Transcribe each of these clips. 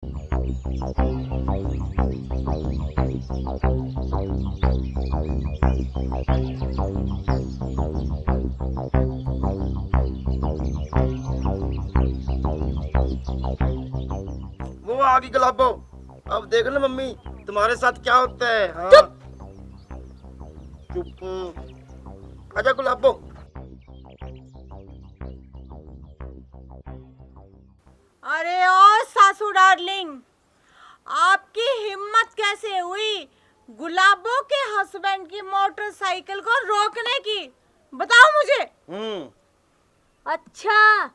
वो आ गई गुलाबो। अब देख लो मम्मी तुम्हारे साथ क्या होता है। हाँ चुप। आजा गुलाबो। अरे ओ सासू डार्लिंग, आपकी हिम्मत कैसे हुई गुलाबो के हस्बैंड की मोटरसाइकिल को रोकने की? बताओ मुझे। अच्छा,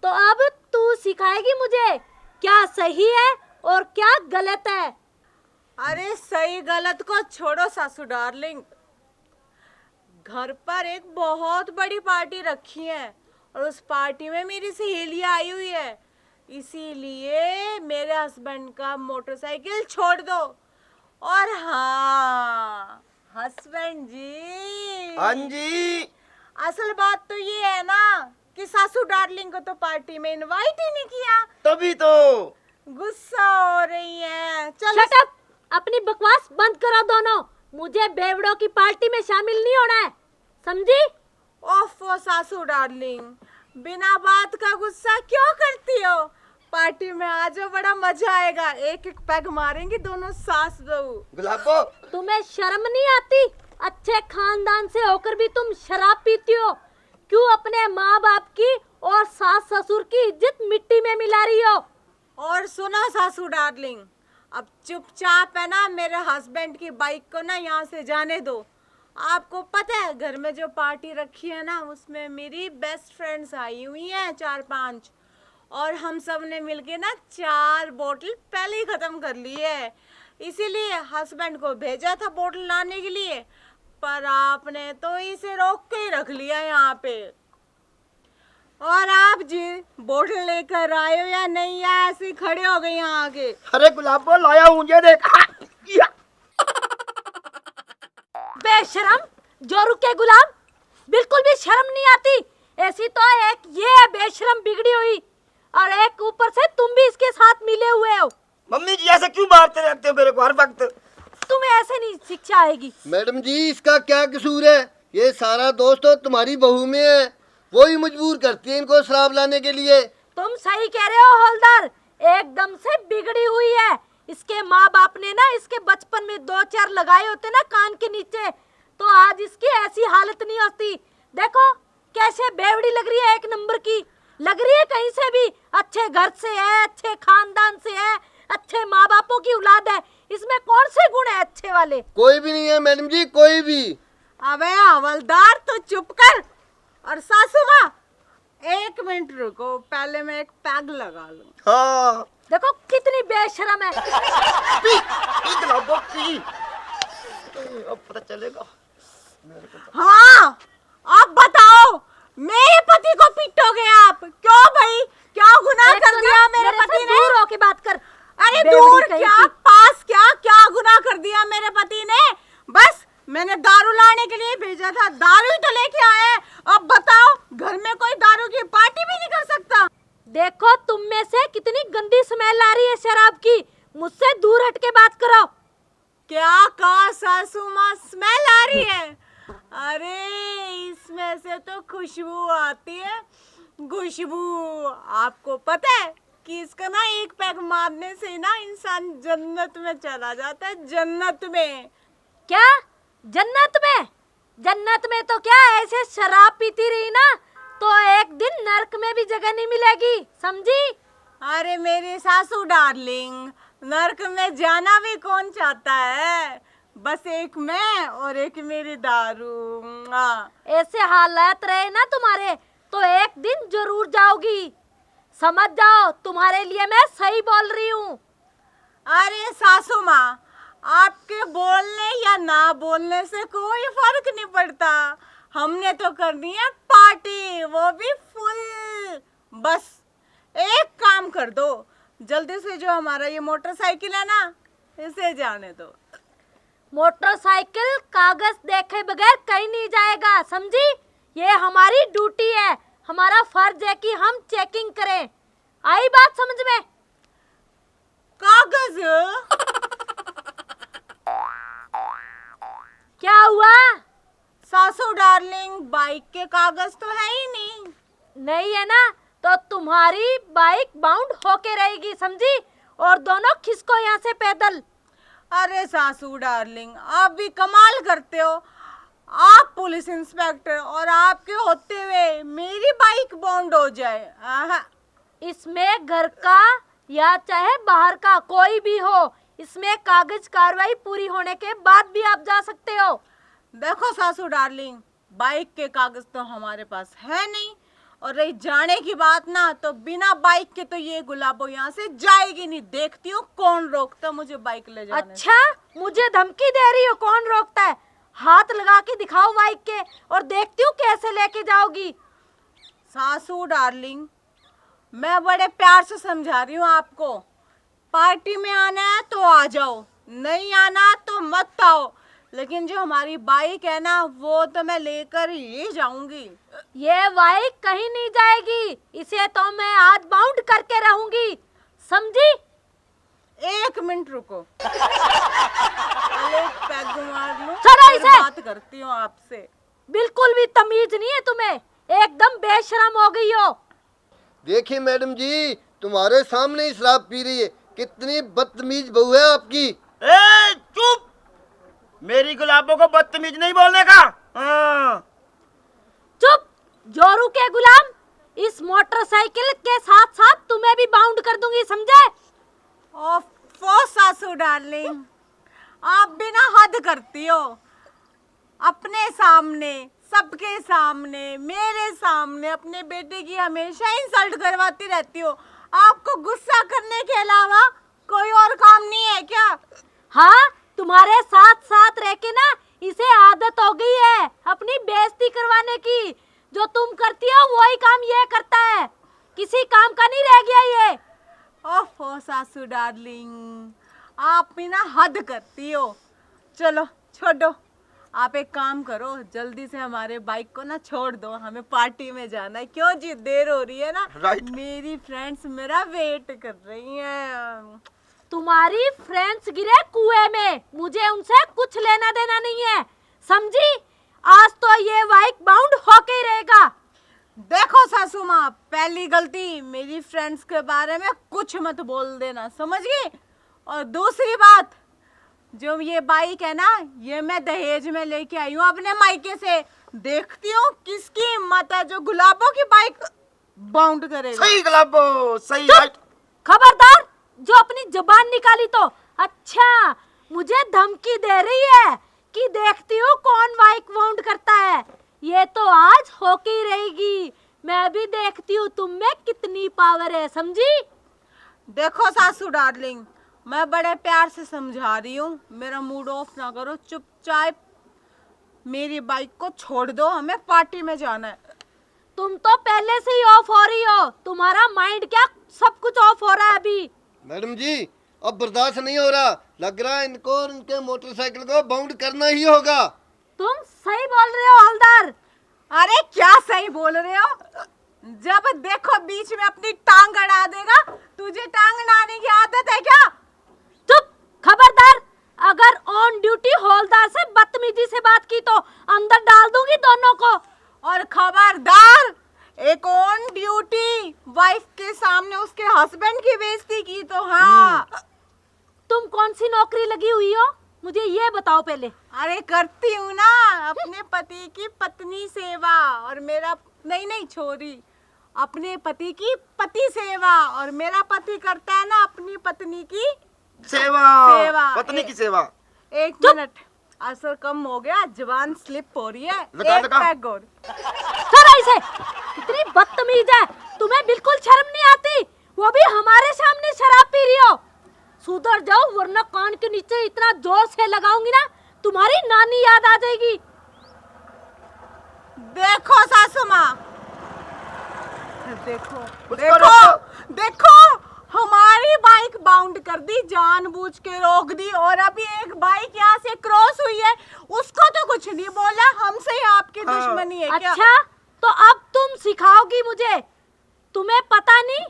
तो अब तू सिखाएगी मुझे क्या सही है और क्या गलत है। अरे सही गलत को छोड़ो सासू डार्लिंग, घर पर एक बहुत बड़ी पार्टी रखी है और उस पार्टी में मेरी सहेलियां आई हुई है, इसीलिए मेरे हस्बैंड का मोटरसाइकिल छोड़ दो। और हाँ हस्बैंड जी, हाँ जी। असल बात तो ये है ना कि सासू डार्लिंग को तो पार्टी में इनवाइट ही नहीं किया, तभी तो गुस्सा हो रही है। चलो शट अप, अपनी बकवास बंद करो दोनों। मुझे बेवड़ों की पार्टी में शामिल नहीं होना है, समझी? ओफो सासू डार्लिंग, बिना बात का गुस्सा क्यों करती हो? पार्टी में आ जाओ, बड़ा मजा आएगा। एक एक पैग मारेंगे दोनों सास बहू। गुलाबो। तुम्हें शर्म नहीं आती? अच्छे खानदान से होकर भी तुम शराब पीती हो। क्यों अपने माँ बाप की और सास ससुर की इज्जत मिट्टी में मिला रही हो? और सुनो सासू डार्लिंग, अब चुपचाप है ना मेरे हस्बैंड की बाइक को ना यहाँ से जाने दो। आपको पता है घर में जो पार्टी रखी है ना उसमें मेरी बेस्ट फ्रेंड्स आई हुई हैं 4-5, और हम सब ने मिलके ना 4 बोतल पहले ही खत्म कर ली है। इसीलिए हस्बैंड को भेजा था बोतल लाने के लिए, पर आपने तो इसे रोक के ही रख लिया यहाँ पे। और आप जी बोतल लेकर आए हो या नहीं, या ऐसे ही खड़े हो गए यहाँ आगे? अरे गुलाबो लाया हूँ, ये देख। बेशरम, जोरू के गुलाम, बिल्कुल भी शर्म नहीं आती। ऐसी तो एक ये है बेशरम बिगड़ी हुई, और एक ऊपर से तुम भी इसके साथ मिले हुए हो। मम्मी जी ऐसे क्यों मारते रहते हो मेरे को हर वक्त? तुम्हें ऐसे नहीं शिक्षा आएगी। मैडम जी इसका क्या कसूर है? ये सारा दोष तो तुम्हारी बहू में है, वो ही मजबूर करती है इनको शराब लाने के लिए। तुम सही कह रहे हो हवलदार, एकदम से बिगड़ी हुई है। इसके माँ बाप ने ना इसके बचपन में 2-4 लगाए होते ना कान के नीचे, तो आज इसकी ऐसी हालत नहीं होती। देखो कैसे बेवड़ी लग रही है, एक नंबर की लग रही है। कहीं से भी अच्छे घर से है, अच्छे खानदान से है, अच्छे माँ बापों की औलाद है। इसमें कौन से गुण है अच्छे वाले? कोई भी नहीं है मैडम जी, कोई भी। अबे हवलदार तो चुप कर। और सासू माँ 1 मिनट रुको, पहले मैं एक पैग लगा लूं। हाँ देखो कितनी बेशरम है। पी पी गुलाबो पी, अब पता चलेगा। हाँ अब बताओ, मेरे पति को पीटोगे आप? क्यों भाई, क्या गुनाह एक कर तो दिया ना मेरे मेरे पति से ने? दूर होके बात कर। अरे बेवड़ी दूर कहीं क्या की। पास क्या, क्या गुनाह कर दिया मेरे पति ने? बस मैंने दारू लाने के लिए भेजा था, दारू ही तो लेके आए हैं। अब बताओ, घर में कोई दारू की पार्टी भी नहीं कर सकता? देखो तुम में से कितनी गंदी स्मेल आ रही है शराब की। मुझसे दूर हट के बात करो। क्या कहा सासू माँ, स्मेल आ रही है? अरे इसमें से तो खुशबू आती है, खुशबू। आपको पता है कि इसका ना एक पैग मारने से ना इंसान जन्नत में चला जाता है, जन्नत में। क्या जन्नत में? जन्नत में तो क्या ऐसे शराब पीती रही ना तो एक दिन नरक में भी जगह नहीं मिलेगी, समझी? अरे मेरी सासू डार्लिंग, नरक में जाना भी कौन चाहता है? बस एक मैं और एक मेरी दारू। ऐसे हालात रहे ना तुम्हारे तो एक दिन जरूर जाओगी, समझ जाओ। तुम्हारे लिए मैं सही बोल रही हूँ। अरे सासू माँ, आपके बोलने या ना बोलने से कोई फर्क नहीं पड़ता। हमने तो करनी है पार्टी, वो भी फुल। बस एक काम कर दो, जल्दी से जो हमारा ये मोटरसाइकिल है ना, इसे जाने दो। मोटरसाइकिल कागज देखे बगैर कहीं नहीं जाएगा, समझी? ये हमारी ड्यूटी है, हमारा फर्ज है कि हम चेकिंग करें। आई बात समझ में? बाइक के कागज तो है ही नहीं। नहीं है ना, तो तुम्हारी बाइक बाउंड होके रहेगी, समझी? और दोनों खिसको यहाँ से पैदल। अरे सासू डार्लिंग, आप भी कमाल करते हो। आप पुलिस इंस्पेक्टर और आपके होते हुए मेरी बाइक बाउंड हो जाए। आहा। इसमें घर का या चाहे बाहर का कोई भी हो, इसमें कागज कार्रवाई पूरी होने के बाद भी आप जा सकते हो। देखो सासू डार्लिंग, बाइक के कागज तो हमारे पास है नहीं, और रही जाने की बात ना, तो बिना बाइक के तो ये गुलाबो यहाँ से जाएगी नहीं। देखती हूँ कौन रोकता मुझे बाइक ले जाने। अच्छा, मुझे धमकी दे रही हो? कौन रोकता है? हाथ लगा के दिखाओ बाइक के, और देखती हूँ कैसे लेके जाओगी। सासू डार्लिंग, मैं बड़े प्यार से समझा रही हूँ आपको। पार्टी में आना है तो आ जाओ, नहीं आना तो मत आओ, लेकिन जो हमारी बाइक है ना, वो तो मैं लेकर ही जाऊंगी। ये बाइक कहीं नहीं जाएगी, इसे तो मैं आज बाउंड करके रहूंगी, समझी? 1 मिनट रुको। एक पैग मार लूं, चलो फिर इसे। बात करती हूँ आपसे। बिल्कुल भी तमीज नहीं है तुम्हें, एकदम बेशरम हो गई हो। देखिए मैडम जी, तुम्हारे सामने ही शराब पी रही है। कितनी बदतमीज बहू है आपकी। ए चुप, मेरी गुलाबों को बदतमीज नहीं बोलने का। हाँ। चुप, जोरू के गुलाम। इस मोटरसाइकिल के साथ साथ तुम्हें भी बाउंड कर दूंगी, समझे? ओफो सासू डार्लिंग, आप बिना हद करती हो। अपने सामने, सबके सामने, मेरे सामने अपने बेटे की हमेशा इंसल्ट करवाती रहती हो। आपको गुस्सा करने के अलावा कोई और काम नहीं है क्या? हाँ, तुम्हारे साथ साथ रह के ना इसे आदत हो गई है अपनी बेइज्जती करवाने की। जो तुम करती हो वही काम ये करता है, किसी काम का नहीं रह गया ये। ओफो सासू डार्लिंग, आप भी ना हद करती हो। चलो छोड़ो, आप एक काम करो, जल्दी से हमारे बाइक को ना छोड़ दो, हमें पार्टी में जाना है। क्यों जी, देर हो रही है ना। Right. मेरी फ्रेंड्स मेरा वेट कर रही हैं। तुम्हारी फ्रेंड्स गिरे कुएं में, मुझे उनसे कुछ लेना देना नहीं है, समझी? आज तो ये बाइक बाउंड होके ही रहेगा। देखो सासू माँ, पहली गलती, मेरी फ्रेंड्स के बारे में कुछ मत बोल देना, समझ गई? और दूसरी बात, जो ये बाइक है ना, ये मैं दहेज में लेके आई हूँ अपने मायके से। देखती हूँ किसकी हिम्मत है जो गुलाबों की बाइक बाउंड करेगा। सही गुलाबो, सही। चुप! खबरदार, जो अपनी जुबान निकाली तो। अच्छा, मुझे धमकी दे रही है कि देखती हूँ कौन बाइक बाउंड करता है। ये तो आज होके ही रहेगी, मैं भी देखती हूँ तुम में कितनी पावर है, समझी? देखो सासू डार्लिंग, मैं बड़े प्यार से समझा रही हूँ, मेरा मूड ऑफ ना करो। चुपचाप मेरी बाइक को छोड़ दो, हमें पार्टी में जाना है। तुम तो पहले से ही ऑफ हो रही हो, तुम्हारा माइंड क्या सब कुछ ऑफ हो रहा है अभी। मैडम जी, अब बर्दाश्त नहीं हो रहा। लग रहा है इनको और इनके मोटरसाइकिल को बाउंड करना ही होगा। तुम सही बोल रहे हो हवलदार। अरे क्या सही बोल रहे हो? जब देखो बीच में अपनी टांग अड़ा देगा। तुझे टांग अड़ाने की आदत है क्या? चुप! खबरदार, अगर ऑन ड्यूटी हवलदार से बदतमीजी से बात की तो अंदर डाल दूंगी दोनों को। और खबरदार, एक ऑन ड्यूटी वाइफ के सामने उसके हस्बैंड की बेइज्जती की तो हाँ। तुम कौन सी नौकरी लगी हुई हो, मुझे ये बताओ पहले। अरे करती हूँ ना अपने पति की पत्नी सेवा, और मेरा नहीं छोरी, अपने पति की पति सेवा, और मेरा पति करता है ना अपनी पत्नी की सेवा। पत्नी की सेवा। 1 मिनट, असर कम हो गया, जवान स्लिप हो रही है। लगा, एक लगा। पैग और। चलो इसे, इतनी बदतमीज है, तुम्हें बिल्कुल शर्म नहीं आती, वो भी हमारे सामने शराब पी रही हो। सुधर जाओ वरना कान के नीचे इतना जोर से लगाऊंगी ना तुम्हारी नानी याद आ जाएगी। देखो सासू माँ, देखो कुछ देखो करो। देखो, हमारी बाइक बाउंड कर दी, जानबूझ के रोक दी, और अभी एक बाइक यहाँ से क्रॉस हुई है, उसको तो कुछ नहीं बोला। हमसे ही आपकी दुश्मनी है क्या? अच्छा, तो अब तुम सिखाओगी मुझे? तुम्हें पता नहीं,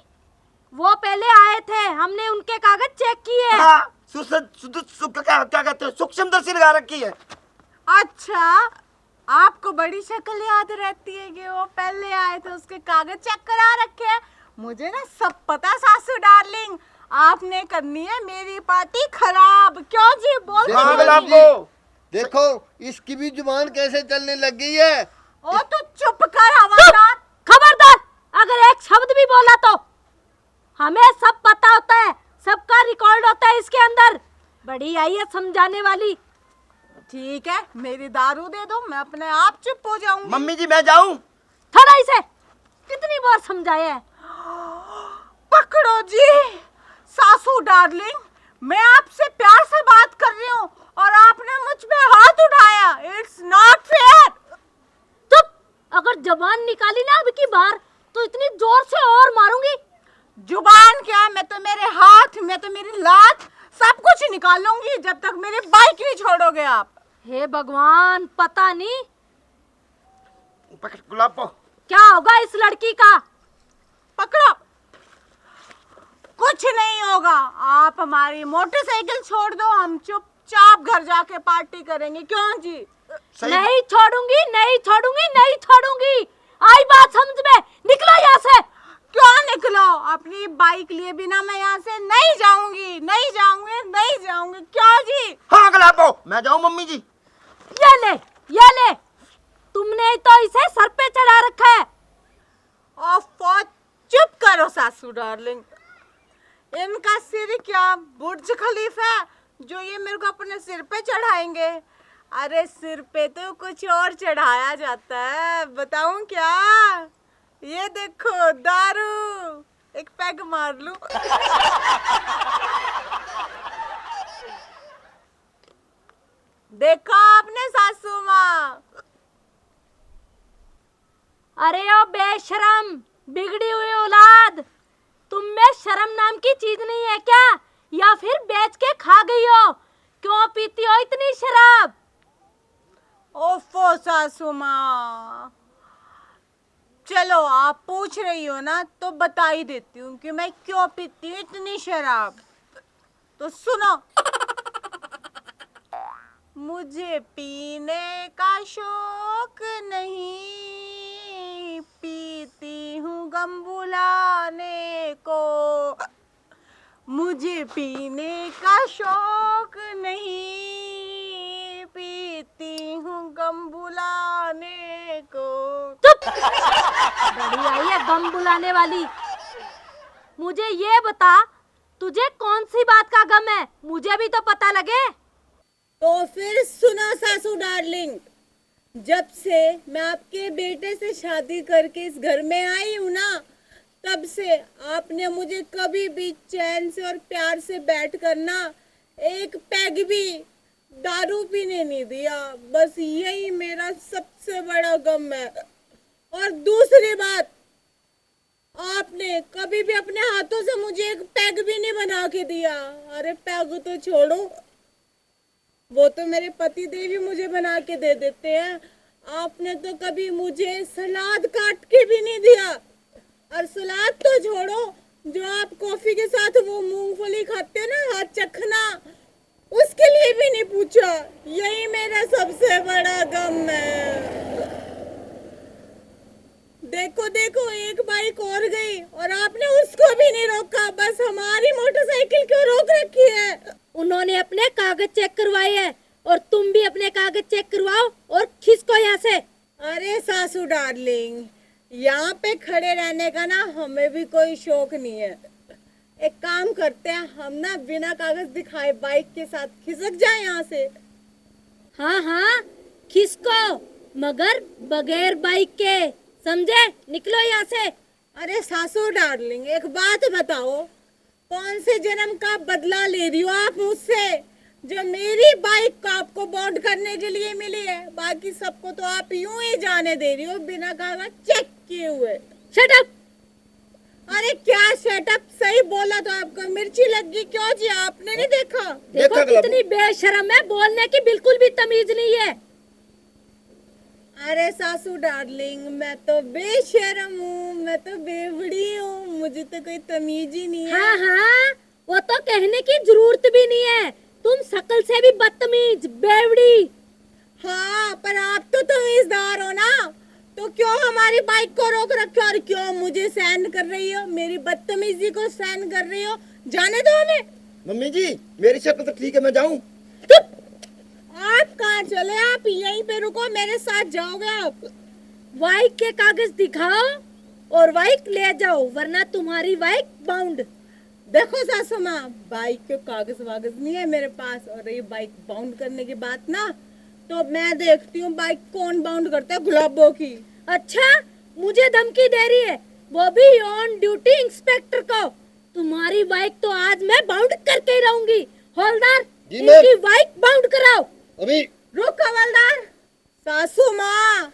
वो पहले आए थे, हमने उनके कागज चेक किए। हाँ, क्या कहते हैं, सूक्ष्मदर्शी लगा रखी है। अच्छा, आपको बड़ी शक्ल याद रहती है कि वो पहले आए थे, उसके कागज चेक करा रखे हैं। मुझे ना सब पता सासू डार्लिंग, आपने करनी है मेरी पार्टी खराब। क्यों जी बोल? हाँ गुलाबो, देखो इसकी भी जुबान कैसे चलने लग गई है। ओ तो चुप कर हवलदार। खबरदार, अगर एक शब्द भी बोला तो हमें सब पता होता है, सबका रिकॉर्ड होता है इसके अंदर। बड़ी आई है समझाने वाली। ठीक है, मेरी दारू दे दो, मैं अपने आप चुप हो जाऊंगी। मम्मी जी मैं जाऊं? थोड़ा इसे कितनी बार समझाया है। पकड़ो जी सासू डार्लिंग, मैं आपसे प्यार से बात कर रही हूँ और आपने मुझ पे हाथ उठाया। It's not fair. चुप, अगर जबान निकाली ना अब की बार तो इतनी जोर से और मारूंगी। जुबान क्या, मैं तो मेरे हाथ, मैं तो मेरी लात सब कुछ निकालूंगी जब तक मेरी बाइक नहीं छोड़ोगे आप। हे भगवान, पता नहीं पकड़ गुलाबो। क्या होगा इस लड़की का। पकड़ो। कुछ नहीं होगा, आप हमारी मोटरसाइकिल छोड़ दो, हम चुपचाप घर जाके पार्टी करेंगे। क्यों जी? नहीं छोड़ूंगी, नहीं छोड़ूंगी, नहीं छोड़ूंगी। आई बात समझ में? निकलो यहाँ से। क्यों निकलो? अपनी बाइक लिए बिना मैं यहाँ से नहीं जाऊंगी, नहीं जाऊंगी, नहीं जाऊंगी। क्यों जी? हाँ गुलाबो, मैं जाऊं मम्मी जी? ये ले, ये ले, तुमने तो इसे सर पे चढ़ा रखा है। ओफो, चुप करो सासू डार्लिंग। इनका सिर क्या बुर्ज खलीफा है जो ये मेरे को अपने सिर पे चढ़ाएंगे? अरे सिर पे तो कुछ और चढ़ाया जाता है, बताऊं क्या? ये देखो दारू, एक पैग मार लूं। देखा आपने सासू माँ? अरे ओ बेशरम, बिगड़ी हुई औलाद, तुम में शर्म नाम की चीज नहीं है क्या? या फिर बेच के खा गई हो? क्यों पीती हो इतनी शराब? ओफो सासू माँ, चलो आप पूछ रही हो ना तो बता ही देती हूँ कि मैं क्यों पीती हूँ इतनी शराब। तो सुनो, मुझे पीने का शौक नहीं, पीती हूँ गम भुलाने को। मुझे पीने का शौक नहीं, पीती हूँ गम भुलाने को। चुप, बड़ी आई है गम बुलाने वाली। मुझे ये बता, तुझे कौन सी बात का गम है? मुझे भी तो पता लगे। तो फिर सुनो सासू डार्लिंग, जब से मैं आपके बेटे से शादी करके इस घर में आई हूँ ना, तब से आपने मुझे कभी भी चैन से और प्यार से बैठ कर ना एक पैग भी दारू पीने नहीं दिया। बस यही मेरा सबसे बड़ा गम है। और दूसरी बात, आपने कभी भी अपने हाथों से मुझे एक पैग भी नहीं बना के दिया। अरे पैग तो छोड़ो, वो तो मेरे पति देव ही मुझे बना के दे देते हैं। आपने तो कभी मुझे सलाद काट के भी नहीं दिया। और सलाद तो छोड़ो, जो आप कॉफी के साथ वो मूंगफली खाते हो ना, हाथ चखना, उसके लिए भी नहीं पूछा। यही मेरा सबसे बड़ा गम है। देखो देखो, एक बाइक और गई और आपने उसको भी नहीं रोका, बस हमारी मोटरसाइकिल क्यों रोक रखी है? उन्होंने अपने कागज चेक करवाए हैं और तुम भी अपने कागज चेक करवाओ और खिसको यहाँ से। अरे सासू डार्लिंग, यहाँ पे खड़े रहने का ना हमें भी कोई शौक नहीं है। एक काम करते हैं, हम ना बिना कागज दिखाए बाइक के साथ खिसक जाए यहाँ से। हाँ हाँ खिसको, मगर बगैर बाइक के, समझे? निकलो यहाँ से। अरे सासू डार्लिंग, एक बात बताओ, कौन से जन्म का बदला ले रही हो आप मुझसे, जो मेरी बाइक को आपको बॉन्ड करने के लिए मिली है? बाकी सबको तो आप यूं ही जाने दे रही हो बिना कागज चेक किए हुए। Shut up. अरे क्या शटअप? सही बोला तो आपको मिर्ची लग गई। क्यों जी, आपने नहीं देखा? देखो कितनी बेशरम है, बोलने की बिल्कुल भी तमीज नहीं है। अरे सासू डार्लिंग, मैं तो बेशरम हूँ, मैं तो बेवड़ी हूँ, मुझे तो कोई तमीज ही नहीं है। हाँ हाँ, वो तो कहने की जरूरत भी नहीं है, तुम शकल से भी बदतमीज, बेवड़ी। हाँ, पर आप तो तमीजदार हो ना, तो क्यों हमारी बाइक को रोक रखे और क्यों मुझे सहन कर रही हो, मेरी बदतमीजी को सहन कर रही हो? जाने दो हमें। मम्मी जी मेरी शक्ल तो ठीक है, मैं जाऊं? आप कहाँ चले? आप यहीं पे रुको, मेरे साथ जाओगे आप? बाइक के कागज दिखाओ और बाइक ले जाओ, वरना तुम्हारी बाइक बाउंड। देखो सासू माँ, बाइक के कागज वागज नहीं है मेरे पास, और ये बाइक बाउंड करने की बात ना, तो मैं देखती हूँ बाइक कौन बाउंड करता है, गुलाबों की। अच्छा, मुझे धमकी दे रही है, वो भी ऑन ड्यूटी इंस्पेक्टर को। तुम्हारी बाइक तो आज मैं बाउंड करके ही रहूंगी। हवलदार, जी मैम। इनकी बाइक बाउंड कराओ। अभी रुक हवलदार। सासू माँ,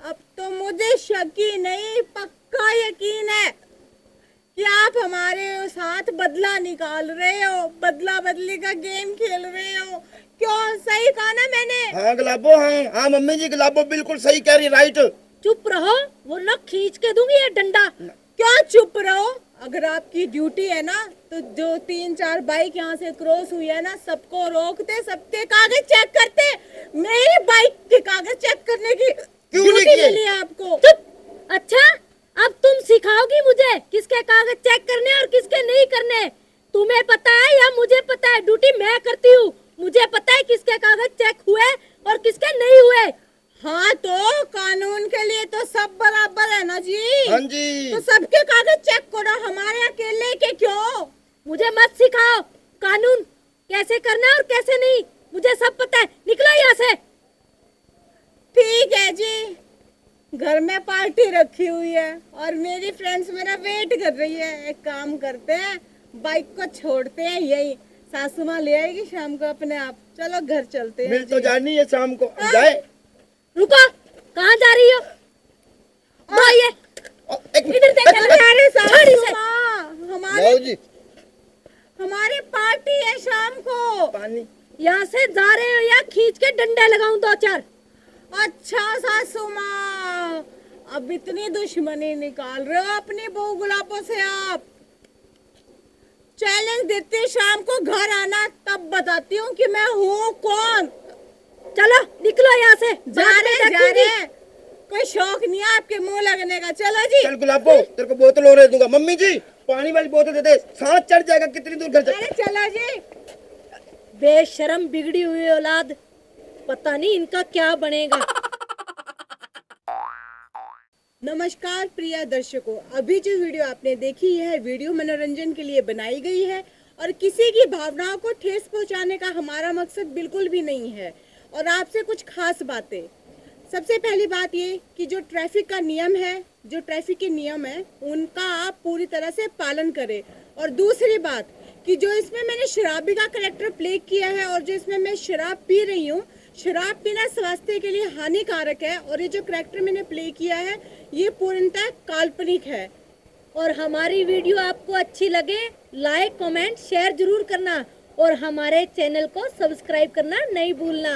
अब तो मुझे शक ही नहीं, पक्का यकीन है कि आप हमारे साथ बदला निकाल रहे हो, बदला बदली का गेम खेल रहे हो। क्यों? सही कहा ना मैंने? हाँ गुलाबो, हाँ मम्मी जी, गुलाबो बिल्कुल सही कह रही, राइट। चुप रहो, वरना खींच के दूंगी ये डंडा। क्या चुप रहो? अगर आपकी ड्यूटी है ना, तो जो 3-4 बाइक यहाँ से क्रॉस हुई है ना, सबको रोकते, सबके कागज चेक करते। मेरी बाइक के कागज चेक करने की क्यों नहीं ड्यूटी किए? मिली है आपको। चुप। अच्छा, अब तुम सिखाओगी मुझे किसके कागज चेक करने और किसके नहीं करने? तुम्हें पता है या मुझे पता है? ड्यूटी मैं करती हूँ, मुझे पता है किसके कागज चेक हुए और किसके नहीं हुए। हाँ, तो कानून के लिए तो सब बराबर है ना जी। हाँ जी। तो सबके कागज चेक करो, हमारे अकेले के क्यों? मुझे मत सिखाओ कानून कैसे करना और कैसे नहीं, मुझे सब पता है। निकलो यहाँ से। ठीक है जी, घर में पार्टी रखी हुई है और मेरी फ्रेंड्स मेरा वेट कर रही है। एक काम करते हैं, बाइक को छोड़ते हैं यही, सासू माँ ले आएगी शाम को अपने आप। चलो घर चलते हैं मिल तो जी। जानी है शाम को, हाँ। जाए। रुको, कहाँ जा रही हो? दो ये एक इधर देख, चलो। अरे छोड़ी सासू से। माँ, लाओ जी। हमारी पार्टी है शाम को। पानी। यहाँ से जा रहे हो या खींच के डंडे लगाऊं 2-4? अच्छा सासू माँ, अब इतनी दुश्मनी निकाल रहे हो अपनी बहू गुलाबों से आप? चैलेंज देती हूँ, शाम को घर आना, तब बताती हूँ कि मैं हूँ कौन। चलो निकलो यहाँ से। जा रहे। कोई शौक नहीं है आपके मुंह लगने का। चलो जी। चल गुलाबो, तेरे को बोतल और दूंगा। मम्मी जी पानी वाली बोतल दे दे, सांस चढ़ जाएगा। कितनी दूर घर अरे चलो जी। बेशरम बिगड़ी हुई औलाद, पता नहीं इनका क्या बनेगा। नमस्कार प्रिय दर्शकों, अभी जो वीडियो आपने देखी है, वीडियो मनोरंजन के लिए बनाई गई है और किसी की भावनाओं को ठेस पहुंचाने का हमारा मकसद बिल्कुल भी नहीं है। और आपसे कुछ खास बातें। सबसे पहली बात ये कि जो ट्रैफिक का नियम है, जो ट्रैफिक के नियम है, उनका आप पूरी तरह से पालन करें। और दूसरी बात कि जो इसमें मैंने शराबी का कैरेक्टर प्ले किया है और जो इसमें मैं शराब पी रही हूँ, शराब पीना स्वास्थ्य के लिए हानिकारक है और ये जो कैरेक्टर मैंने प्ले किया है ये पूर्णतः काल्पनिक है। और हमारी वीडियो आपको अच्छी लगे, लाइक कमेंट शेयर जरूर करना और हमारे चैनल को सब्सक्राइब करना नहीं भूलना।